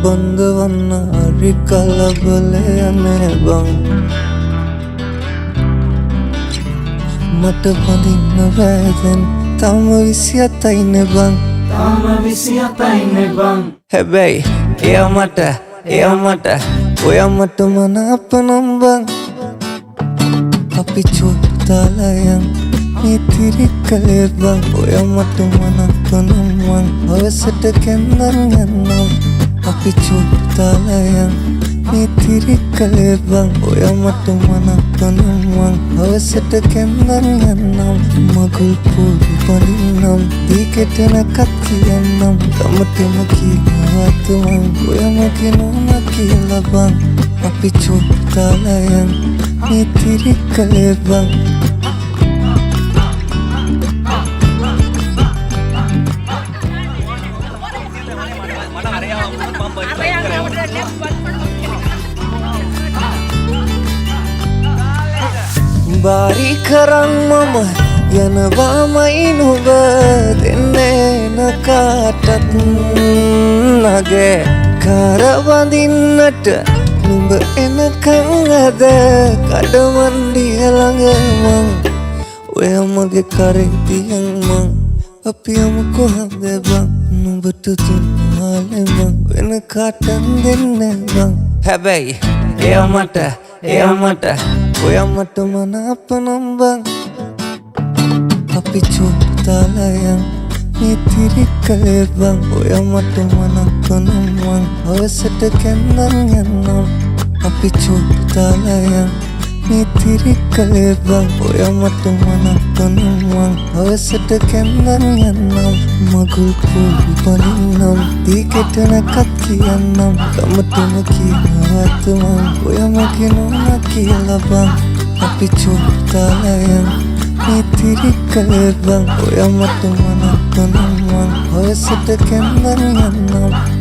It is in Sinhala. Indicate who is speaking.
Speaker 1: බඳවන්න හරි කලබලයනේ බං මට බඳින්න බෑදැන් තම 27යිනේ බං
Speaker 2: තාම 27යිනේ බං
Speaker 1: හැබැයි එයා මට ඔයා මට මනාප නම් බං අපි චෝතාලයන් ඉතිරි කලේ බං ඔයා මට මනාප නම් බං අවසට කැන්දන් යන්නම් අපි චෝතාලයන් ඉතිරි කලේ බං ඔයා මට මනාප නම් බං අවසට කැන්දන් යන්නම් මගුල් පොඩි පලින්නම් දීකෙටනකත් කියන්නම් තමටම කියනවත් මං ඔයා මගේ නෝනා කියලා බං අපි චෝතාලයන් ඉතිරි කලේ බං බාරි කරන් මම යනවාමයි නුඹ දෙන්නේ නකාටත් නගේ කරවඳින්නට නුඹ එනකං අද කඩමණ්ඩිය ළඟ මං ඔයා මගේ කරේ තියන් මං අපි යමු කොහොමද බං නුඹට තුන්මාලේ මං වෙන කාටත් දෙන්නේ බං හැබැයි එයා මට ඔයා මට මනාප නම් බං අපි චෝතාලයන් ඉතිරි කලේ බං ඔයා මට මනාප නම් බං අවසට කැන්දන් යන්නම් අපි චෝතාලයන් ඉතිරි කලේ බං ඔයා මට මනාප නම් බං අවසට කැන්දන් යන්නම් මගුල් පොඩි පලින්නම් දීකෙටනකත් කියන්නම් තමටම කියනවත් මං ඔයා මගේ නෝනා කියලා බං අපි චෝතාලයන් ඉතිරි කලේ බං ඔයා මට මනාප නම් බං අවසට කැන්දන් යන්නම්